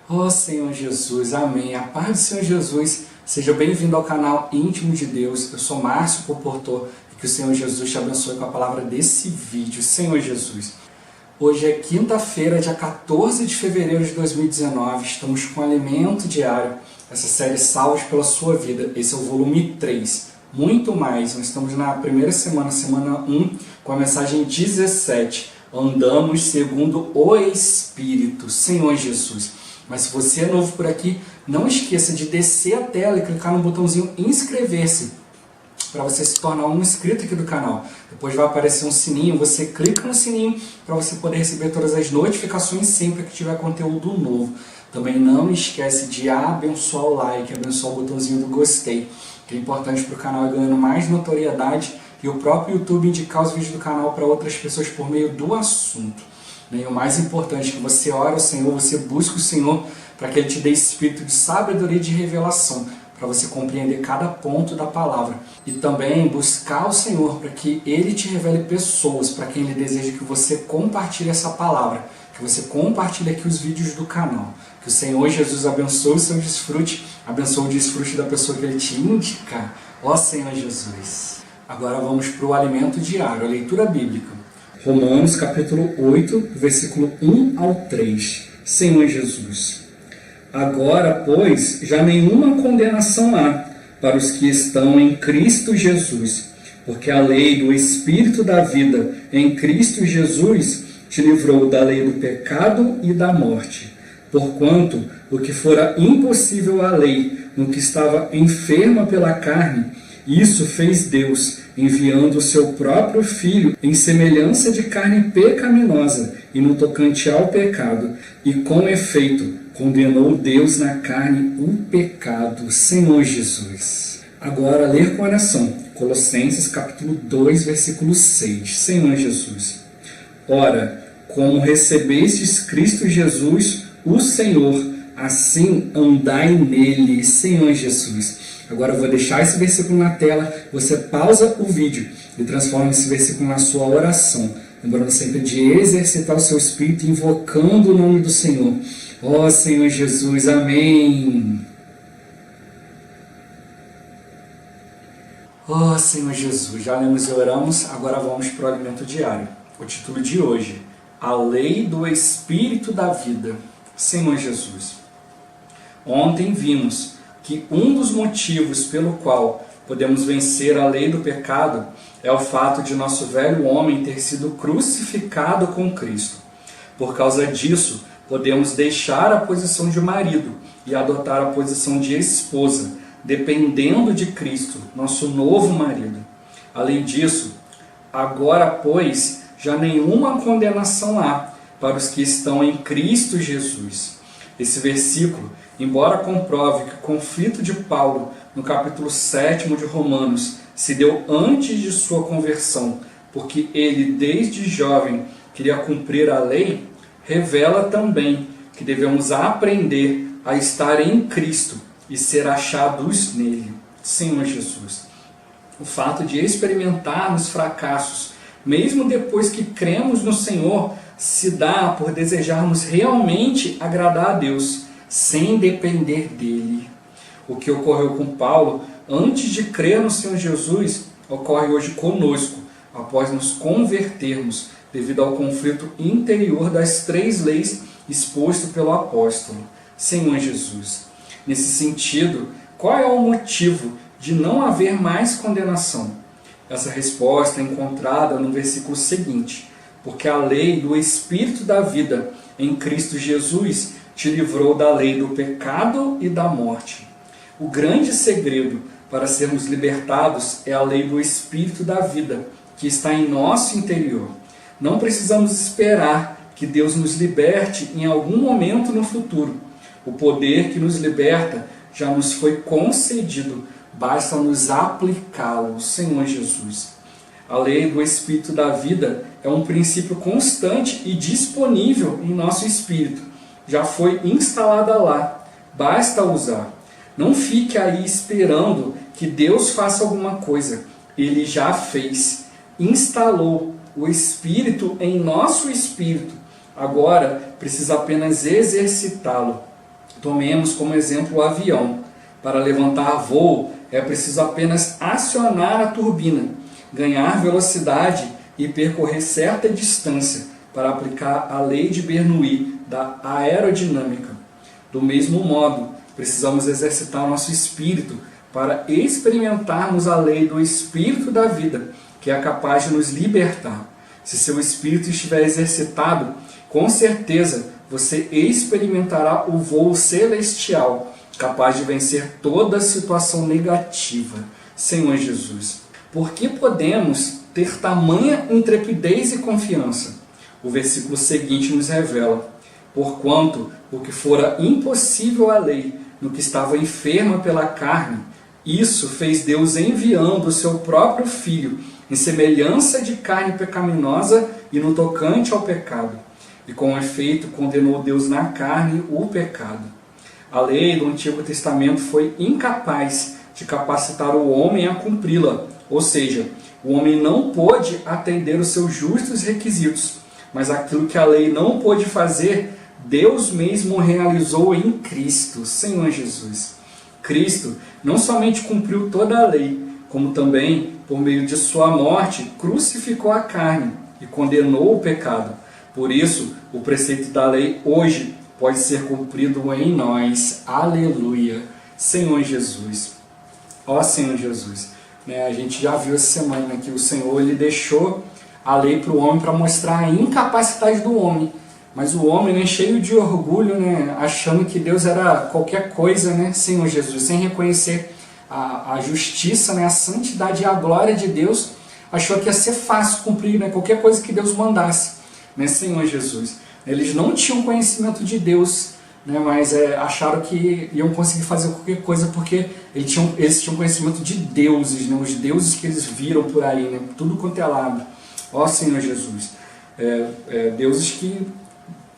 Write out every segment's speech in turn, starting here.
Ó Senhor Jesus, amém. A paz do Senhor Jesus, seja bem-vindo ao canal Íntimo de Deus. Eu sou Márcio Poporto e que o Senhor Jesus te abençoe com a palavra desse vídeo. Senhor Jesus, hoje é quinta-feira, dia 14 de fevereiro de 2019. Estamos com Alimento Diário, essa série Salvos pela Sua Vida. Esse é o volume 3. Muito mais, nós estamos na primeira semana, semana 1, com a mensagem 17. Andamos segundo o Espírito, Senhor Jesus. Mas se você é novo por aqui, não esqueça de descer a tela e clicar no botãozinho inscrever-se, para você se tornar um inscrito aqui do canal. Depois vai aparecer um sininho, você clica no sininho para você poder receber todas as notificações sempre que tiver conteúdo novo. Também não esquece de abençoar o like, abençoar o botãozinho do gostei, que é importante para o canal ir ganhando mais notoriedade e o próprio YouTube indicar os vídeos do canal para outras pessoas por meio do assunto. E o mais importante é que você ore ao Senhor, você busque o Senhor para que Ele te dê espírito de sabedoria e de revelação, para você compreender cada ponto da palavra. E também buscar o Senhor para que Ele te revele pessoas para quem Ele deseja que você compartilhe essa palavra, que você compartilhe aqui os vídeos do canal. Que o Senhor Jesus abençoe o seu desfrute, abençoe o desfrute da pessoa que Ele te indicar. Ó Senhor Jesus! Agora vamos para o alimento diário, a leitura bíblica. Romanos capítulo 8, versículo 1 ao 3. Senhor Jesus. Agora, pois, já nenhuma condenação há para os que estão em Cristo Jesus, porque a lei do Espírito da vida em Cristo Jesus te livrou da lei do pecado e da morte. Porquanto o que fora impossível à lei, no que estava enferma pela carne, isso fez Deus, enviando o seu próprio Filho em semelhança de carne pecaminosa e no tocante ao pecado, e com efeito condenou Deus na carne o pecado. Senhor Jesus. Agora ler com oração, Colossenses capítulo 2, versículo 6. Senhor Jesus. Ora, como recebestes Cristo Jesus, o Senhor, assim andai nele. Senhor Jesus. Agora eu vou deixar esse versículo na tela, você pausa o vídeo e transforma esse versículo na sua oração, lembrando sempre de exercitar o seu espírito, invocando o nome do Senhor. Ó Senhor Jesus, amém. Ó Senhor Jesus, já lemos e oramos, agora vamos para o alimento diário. O título de hoje, a lei do Espírito da vida. Senhor Jesus, ontem vimos que um dos motivos pelo qual podemos vencer a lei do pecado é o fato de nosso velho homem ter sido crucificado com Cristo. Por causa disso, podemos deixar a posição de marido e adotar a posição de esposa, dependendo de Cristo, nosso novo marido. Além disso, agora, pois, já nenhuma condenação há para os que estão em Cristo Jesus. Esse versículo, embora comprove que o conflito de Paulo no capítulo 7 de Romanos se deu antes de sua conversão, porque ele desde jovem queria cumprir a lei, revela também que devemos aprender a estar em Cristo e ser achados nele. Senhor Jesus. O fato de experimentarmos fracassos, mesmo depois que cremos no Senhor, se dá por desejarmos realmente agradar a Deus, sem depender dele. O que ocorreu com Paulo antes de crer no Senhor Jesus ocorre hoje conosco, após nos convertermos, devido ao conflito interior das 3 leis exposto pelo apóstolo. Senhor Jesus. Nesse sentido, qual é o motivo de não haver mais condenação? Essa resposta é encontrada no versículo seguinte: porque a lei do Espírito da vida em Cristo Jesus te livrou da lei do pecado e da morte. O grande segredo para sermos libertados é a lei do Espírito da vida, que está em nosso interior. Não precisamos esperar que Deus nos liberte em algum momento no futuro. O poder que nos liberta já nos foi concedido, basta nos aplicá-lo, Senhor Jesus. A lei do Espírito da vida é um princípio constante e disponível em nosso espírito. Já foi instalada lá, basta usar. Não fique aí esperando que Deus faça alguma coisa. Ele já fez, instalou o Espírito em nosso espírito. Agora precisa apenas exercitá-lo. Tomemos como exemplo o avião. Para levantar voo, é preciso apenas acionar a turbina, ganhar velocidade e percorrer certa distância para aplicar a lei de Bernoulli da aerodinâmica. Do mesmo modo, precisamos exercitar nosso espírito para experimentarmos a lei do espírito da vida, que é capaz de nos libertar. Se seu espírito estiver exercitado, com certeza você experimentará o voo celestial, capaz de vencer toda situação negativa. Senhor Jesus, por que podemos ter tamanha intrepidez e confiança? O versículo seguinte nos revela: porquanto o que fora impossível à lei, no que estava enferma pela carne, isso fez Deus enviando o seu próprio Filho, em semelhança de carne pecaminosa e no tocante ao pecado. E com efeito condenou Deus na carne o pecado. A lei do Antigo Testamento foi incapaz de capacitar o homem a cumpri-la, ou seja, o homem não pôde atender os seus justos requisitos, mas aquilo que a lei não pôde fazer, Deus mesmo realizou em Cristo, Senhor Jesus. Cristo não somente cumpriu toda a lei, como também, por meio de sua morte, crucificou a carne e condenou o pecado. Por isso, o preceito da lei hoje pode ser cumprido em nós. Aleluia. Senhor Jesus. Ó Senhor Jesus. A gente já viu essa semana que o Senhor ele deixou a lei para o homem para mostrar a incapacidade do homem. Mas o homem, cheio de orgulho, achando que Deus era qualquer coisa, Senhor Jesus, sem reconhecer a justiça, a santidade e a glória de Deus, achou que ia ser fácil cumprir qualquer coisa que Deus mandasse, Senhor Jesus. Eles não tinham conhecimento de Deus, mas acharam que iam conseguir fazer qualquer coisa porque eles tinham conhecimento de deuses, os deuses que eles viram por aí, tudo quanto é lado. Ó Senhor Jesus, deuses que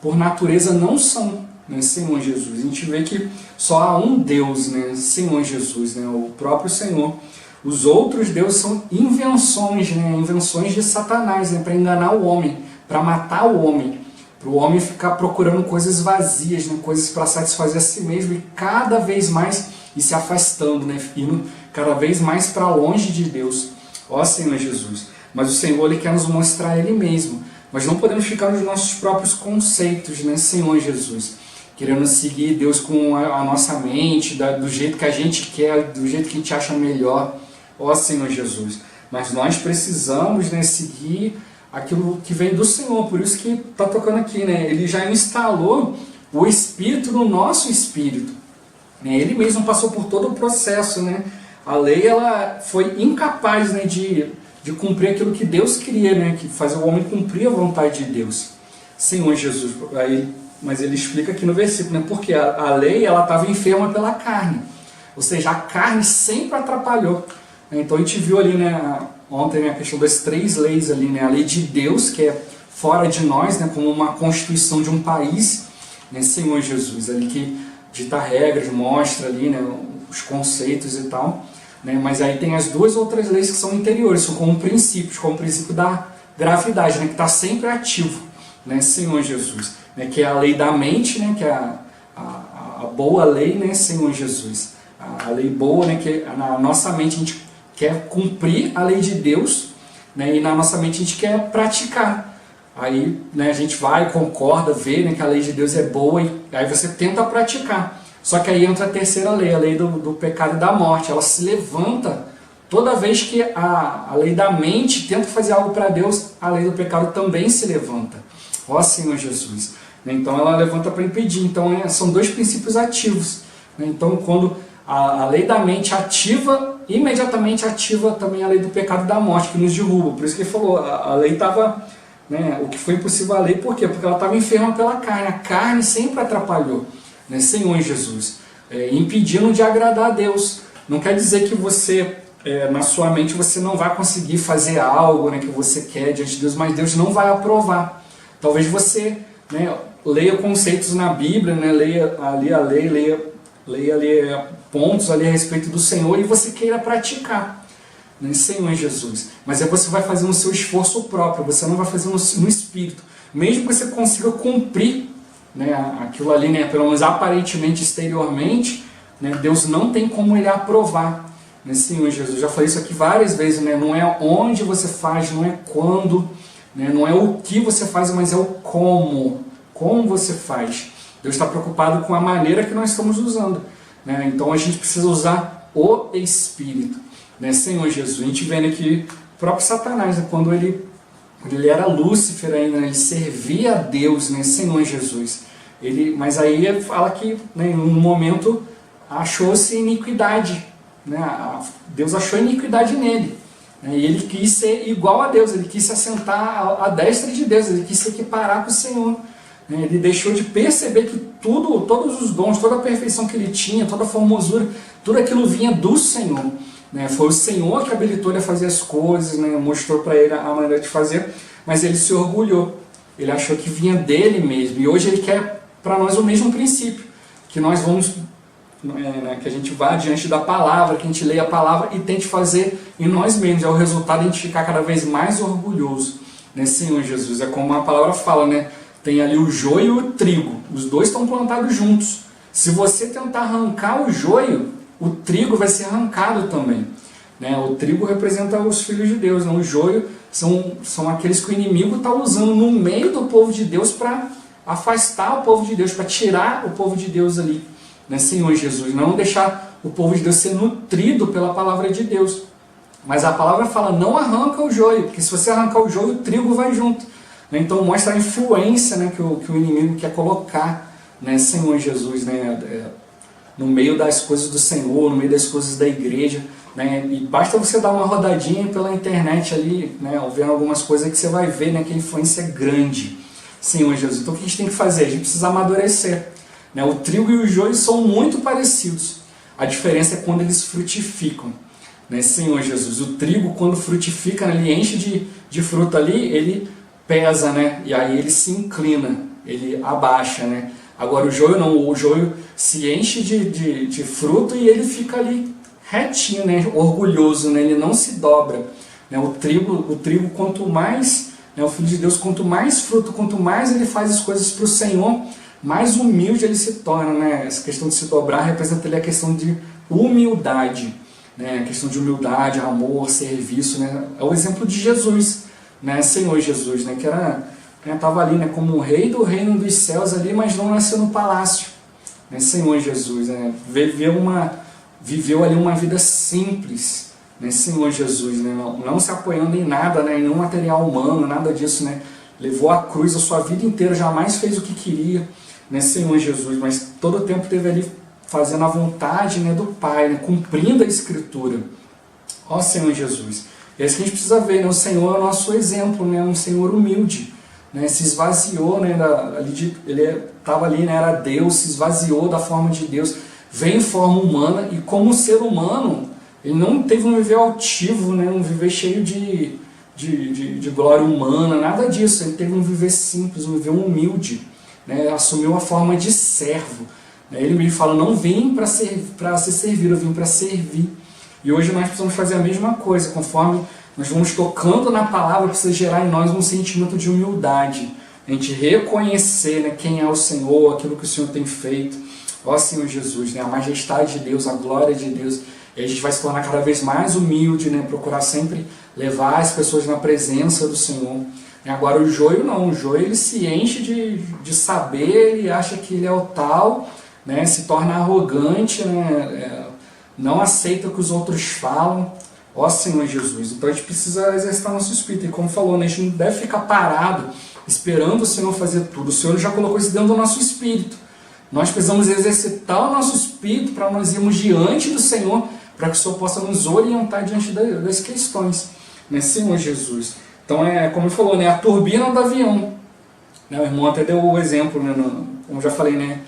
por natureza não são, Senhor Jesus. A gente vê que só há um Deus, Senhor Jesus, o próprio Senhor. Os outros deuses são invenções, invenções de Satanás, para enganar o homem, para matar o homem, para o homem ficar procurando coisas vazias, coisas para satisfazer a si mesmo e cada vez mais ir se afastando, indo cada vez mais para longe de Deus. Ó Senhor Jesus. Mas o Senhor ele quer nos mostrar Ele mesmo. Mas não podemos ficar nos nossos próprios conceitos, Senhor Jesus. Querendo seguir Deus com a nossa mente, do jeito que a gente quer, do jeito que a gente acha melhor. Ó Senhor Jesus. Mas nós precisamos seguir aquilo que vem do Senhor. Por isso que está tocando aqui, Ele já instalou o Espírito no nosso espírito. Ele mesmo passou por todo o processo, A lei ela foi incapaz, de cumprir aquilo que Deus queria, que fazer o homem cumprir a vontade de Deus. Senhor Jesus, mas ele explica aqui no versículo, porque a lei ela estava enferma pela carne, ou seja, a carne sempre atrapalhou. Então a gente viu ali, ontem a questão das 3 leis ali, a lei de Deus, que é fora de nós, como uma constituição de um país, Senhor Jesus, ali que dita regras, mostra ali, os conceitos e tal. Mas aí tem as 2 outras leis que são interiores, são como princípios, como o princípio da gravidade, que está sempre ativo, Senhor Jesus, que é a lei da mente, que é a boa lei, Senhor Jesus, a lei boa, que na nossa mente a gente quer cumprir a lei de Deus, e na nossa mente a gente quer praticar. Aí a gente vai, concorda, vê que a lei de Deus é boa, e aí você tenta praticar. Só que aí entra a terceira lei, a lei do pecado e da morte. Ela se levanta toda vez que a lei da mente tenta fazer algo para Deus, a lei do pecado também se levanta. Ó Senhor Jesus. Então ela levanta para impedir. Então são 2 princípios ativos. Então quando a lei da mente ativa, imediatamente ativa também a lei do pecado e da morte, que nos derruba. Por isso que ele falou, a lei estava... o que foi impossível a lei, por quê? Porque ela estava enferma pela carne. A carne sempre atrapalhou. Senhor Jesus, impedindo de agradar a Deus. Não quer dizer que você, na sua mente, você não vai conseguir fazer algo que você quer diante de Deus, mas Deus não vai aprovar. Talvez você leia conceitos na Bíblia, leia ali a lei, leia ali pontos ali a respeito do Senhor e você queira praticar, Senhor Jesus. Mas aí você vai fazer no seu esforço próprio, você não vai fazer no Espírito. Mesmo que você consiga cumprir né, aquilo ali, né, pelo menos aparentemente, exteriormente, né, Deus não tem como ele aprovar. Né, Senhor Jesus, já falei isso aqui várias vezes, né, não é onde você faz, não é quando, né, não é o que você faz, mas é o como você faz. Deus está preocupado com a maneira que nós estamos usando. Né, então a gente precisa usar o Espírito. Né, Senhor Jesus, a gente vê aqui o próprio Satanás, né, quando ele era Lúcifer ainda, né, ele servia a Deus, né, Senhor Jesus. Mas aí ele fala que, né, em um momento achou-se iniquidade, né, Deus achou iniquidade nele, né, e ele quis ser igual a Deus, ele quis se assentar à destra de Deus, ele quis se equiparar com o Senhor, né, ele deixou de perceber que todos os dons, toda a perfeição que ele tinha, toda a formosura, tudo aquilo vinha do Senhor, né, foi o Senhor que habilitou ele a fazer as coisas, né, mostrou para ele a maneira de fazer, mas ele se orgulhou, ele achou que vinha dele mesmo, e hoje ele quer para nós o mesmo princípio, que nós vamos, que a gente vá diante da palavra, que a gente leia a palavra e tente fazer em nós mesmos. É o resultado de a gente ficar cada vez mais orgulhoso, né, Senhor Jesus? É como a palavra fala, né? Tem ali o joio e o trigo, os dois estão plantados juntos. Se você tentar arrancar o joio, o trigo vai ser arrancado também, né? O trigo representa os filhos de Deus, né? O joio são aqueles que o inimigo está usando no meio do povo de Deus para afastar o povo de Deus, para tirar o povo de Deus ali, né, Senhor Jesus? Não deixar o povo de Deus ser nutrido pela palavra de Deus. Mas a palavra fala, não arranca o joio, porque se você arrancar o joio, o trigo vai junto. Né? Então mostra a influência, né, que o inimigo quer colocar, né, Senhor Jesus, né, no meio das coisas do Senhor, no meio das coisas da igreja. Né? E basta você dar uma rodadinha pela internet ali, né, vendo algumas coisas que você vai ver, né, que a influência é grande, Senhor Jesus. Então o que a gente tem que fazer? A gente precisa amadurecer. Né? O trigo e o joio são muito parecidos. A diferença é quando eles frutificam. Né? Senhor Jesus, o trigo quando frutifica, né, ele enche de fruta ali, ele pesa, né? E aí ele se inclina, ele abaixa. Né? Agora o joio não, o joio se enche de fruto e ele fica ali retinho, né? Orgulhoso, né? Ele não se dobra. Né? O trigo quanto mais, né, o Filho de Deus, quanto mais fruto, quanto mais ele faz as coisas para o Senhor, mais humilde ele se torna. Né? Essa questão de se dobrar representa ali a questão de humildade, né? A questão de humildade, amor, serviço. Né? É o exemplo de Jesus, né? Senhor Jesus, né? Que estava ali, né, como o rei do reino dos céus ali, mas não nasceu no palácio. Né? Senhor Jesus, né? Viveu ali uma vida simples, né? Senhor Jesus, né? Não se apoiando em nada, né? Em nenhum material humano, nada disso, né? Levou a cruz a sua vida inteira, jamais fez o que queria, né, Senhor Jesus, mas todo o tempo esteve ali fazendo a vontade, né, do Pai, né, cumprindo a Escritura. Ó Senhor Jesus, é isso que a gente precisa ver, né, o Senhor é o nosso exemplo, né, um Senhor humilde, né, se esvaziou, né, ele estava ali, né, era Deus, se esvaziou da forma de Deus, veio em forma humana, e como ser humano, ele não teve um viver altivo, né, um viver cheio de glória humana, nada disso. Ele teve um viver simples, um viver humilde, né? Assumiu a forma de servo, né? Ele me fala, não vim para ser servido, eu vim para servir. E hoje nós precisamos fazer a mesma coisa, conforme nós vamos tocando na palavra, precisa gerar em nós um sentimento de humildade, a gente reconhecer, né, quem é o Senhor, aquilo que o Senhor tem feito. Ó Senhor Jesus, né, a majestade de Deus, a glória de Deus. E a gente vai se tornar cada vez mais humilde, né? Procurar sempre levar as pessoas na presença do Senhor. E agora o joio não, o joio ele se enche de saber, ele acha que ele é o tal, né? Se torna arrogante, né? Não aceita o que os outros falam. Ó Senhor Jesus, então a gente precisa exercitar nosso espírito. E como falou, né? A gente não deve ficar parado esperando o Senhor fazer tudo. O Senhor já colocou isso dentro do nosso espírito. Nós precisamos exercitar o nosso espírito para nós irmos diante do Senhor, para que o Senhor possa nos orientar diante das questões, né, Senhor Jesus? Então, como ele falou, né, a turbina do avião. Né, o irmão até deu o exemplo, né, como já falei, né,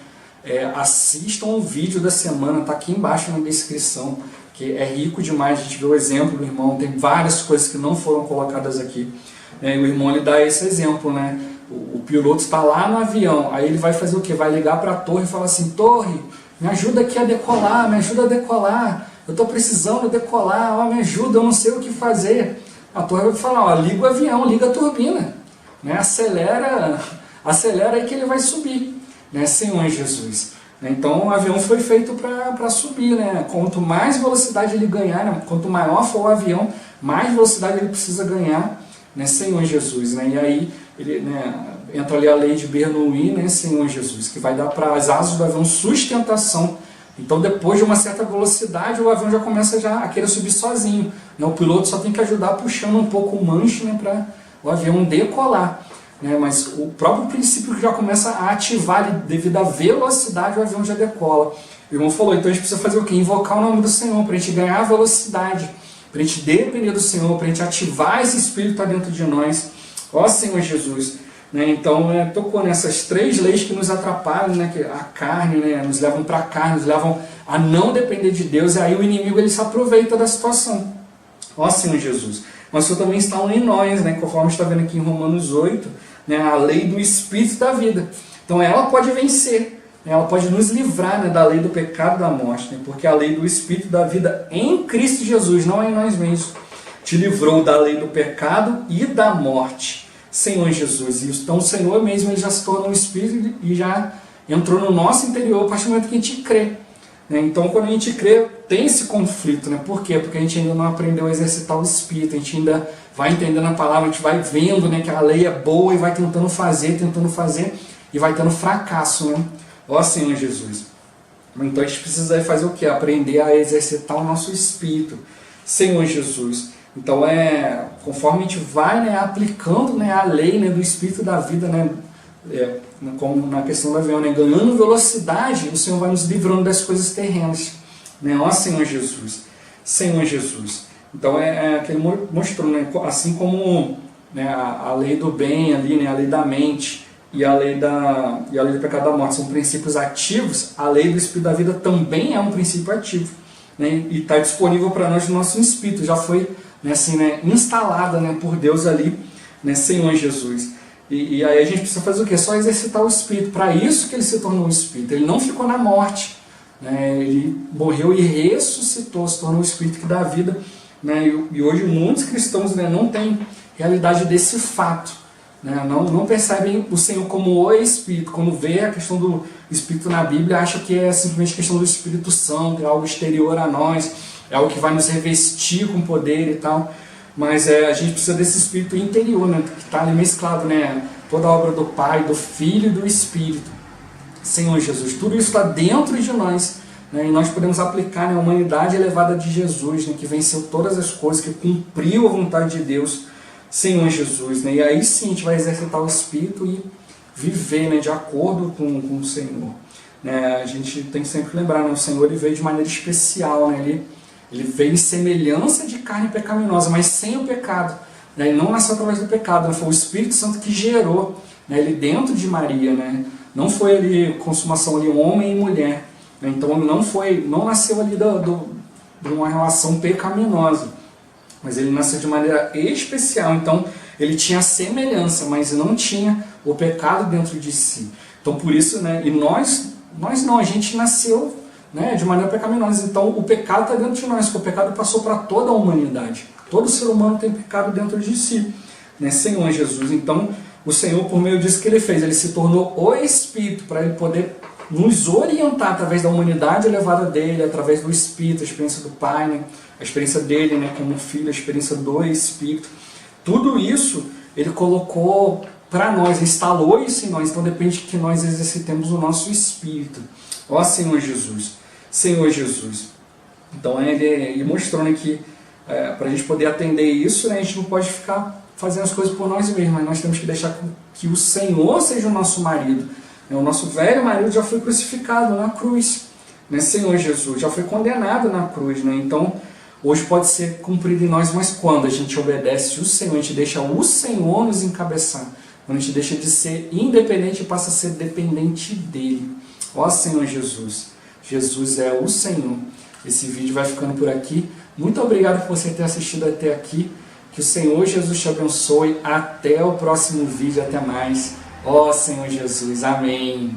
assistam o vídeo da semana, está aqui embaixo na descrição, que é rico demais, a gente vê o exemplo do irmão, tem várias coisas que não foram colocadas aqui. Né, e o irmão ele dá esse exemplo, né, o piloto está lá no avião, aí ele vai fazer o quê? Vai ligar para a torre e falar assim, torre, me ajuda aqui a decolar, me ajuda a decolar. Eu estou precisando decolar, ó, me ajuda, eu não sei o que fazer. A torre vai falar, ó, liga o avião, liga a turbina, né? Acelera aí que ele vai subir. né, Senhor Jesus. Então o avião foi feito para subir, né? Quanto mais velocidade ele ganhar, né? Quanto maior for o avião, mais velocidade ele precisa ganhar, né, Senhor Jesus, né? E aí ele, né, entra ali a lei de Bernoulli, né, Senhor Jesus, que vai dar para as asas do avião sustentação. Então depois de uma certa velocidade o avião já começa a querer subir sozinho, né? O piloto só tem que ajudar puxando um pouco o manche, né, para o avião decolar. Né, mas o próprio princípio que já começa a ativar, devido à velocidade, o avião já decola. O irmão falou, então a gente precisa fazer o quê? Invocar o nome do Senhor, para a gente ganhar velocidade, para a gente depender do Senhor, para a gente ativar esse Espírito que está dentro de nós. Ó Senhor Jesus. Né, então tocou nessas 3 leis que nos atrapalham, né, que a carne, né, nos levam para a carne, nos levam a não depender de Deus, e aí o inimigo ele se aproveita da situação. Ó Senhor Jesus. Mas o Senhor também está em nós, né, conforme está vendo aqui em Romanos 8, né, a lei do Espírito da vida. Então ela pode vencer, né, ela pode nos livrar, né, da lei do pecado e da morte, né, porque a lei do Espírito da vida em Cristo Jesus, não é em nós mesmos, te livrou da lei do pecado e da morte, Senhor Jesus. E então o Senhor mesmo ele já se tornou um Espírito e já entrou no nosso interior a partir do momento que a gente crê. Então, quando a gente crê, tem esse conflito, né? Por quê? Porque a gente ainda não aprendeu a exercitar o Espírito, a gente ainda vai entendendo a palavra, a gente vai vendo, né, que a lei é boa e vai tentando fazer, e vai tendo fracasso, né? Ó Senhor Jesus. Então, a gente precisa fazer o quê? Aprender a exercitar o nosso Espírito, Senhor Jesus. Então, conforme a gente vai, né, aplicando, né, a lei, né, do Espírito da vida, né, como na questão do avião, né, ganhando velocidade, o Senhor vai nos livrando das coisas terrenas, né? Ó Senhor Jesus, Senhor Jesus. Então que ele mostrou, né, assim como, né, a lei do bem ali, né, a lei da mente e a lei do pecado da morte são princípios ativos, a lei do Espírito da vida também é um princípio ativo, né, e está disponível para nós no nosso espírito, já foi, né, assim, né, instalada, né, por Deus ali, né, Senhor Jesus. E aí a gente precisa fazer o quê? Só exercitar o Espírito. Para isso que ele se tornou um Espírito. Ele não ficou na morte, né? Ele morreu e ressuscitou, se tornou o Espírito que dá vida, né? E hoje muitos cristãos, né, não têm realidade desse fato, né? Não percebem o Senhor como o Espírito. Quando vê a questão do Espírito na Bíblia, acha que é simplesmente questão do Espírito Santo, é algo exterior a nós, é algo que vai nos revestir com poder e tal. Mas a gente precisa desse Espírito interior, né, que está ali mesclado, né, toda a obra do Pai, do Filho e do Espírito. Senhor Jesus, tudo isso está dentro de nós, né, e nós podemos aplicar, né, a humanidade elevada de Jesus, né, que venceu todas as coisas, que cumpriu a vontade de Deus, Senhor Jesus. Né, e aí sim a gente vai exercitar o Espírito e viver, né, de acordo com o Senhor. Né, a gente tem que sempre lembrar, né, o Senhor ele veio de maneira especial, né, ele veio em semelhança de carne pecaminosa, mas sem o pecado. Né? Ele não nasceu através do pecado, né? Foi o Espírito Santo que gerou, né, ele dentro de Maria. Né? Não foi ali consumação ali homem e mulher. Né? Então não nasceu ali de uma relação pecaminosa. Mas ele nasceu de maneira especial. Então ele tinha semelhança, mas não tinha o pecado dentro de si. Então por isso, né, e nós não, a gente nasceu, né, de maneira pecaminosa. Então o pecado está dentro de nós, porque o pecado passou para toda a humanidade. Todo ser humano tem pecado dentro de si, né, Senhor Jesus. Então o Senhor, por meio disso que ele fez, ele se tornou o Espírito para ele poder nos orientar através da humanidade elevada dele, através do Espírito, a experiência do Pai, né, a experiência dele, né, como filho, a experiência do Espírito. Tudo isso ele colocou para nós, instalou isso em nós. Então depende que nós exercitemos o nosso Espírito. Ó Senhor Jesus. Senhor Jesus. Então ele mostrou, né, que para a gente poder atender isso, né, a gente não pode ficar fazendo as coisas por nós mesmos, mas nós temos que deixar que o Senhor seja o nosso marido. O nosso velho marido já foi crucificado na cruz, né, Senhor Jesus, já foi condenado na cruz. Né? Então hoje pode ser cumprido em nós, mas quando a gente obedece o Senhor, a gente deixa o Senhor nos encabeçar, quando a gente deixa de ser independente e passa a ser dependente dele. Ó Senhor Jesus. Jesus é o Senhor. Esse vídeo vai ficando por aqui. Muito obrigado por você ter assistido até aqui. Que o Senhor Jesus te abençoe. Até o próximo vídeo. Até mais. Ó Senhor Jesus. Amém.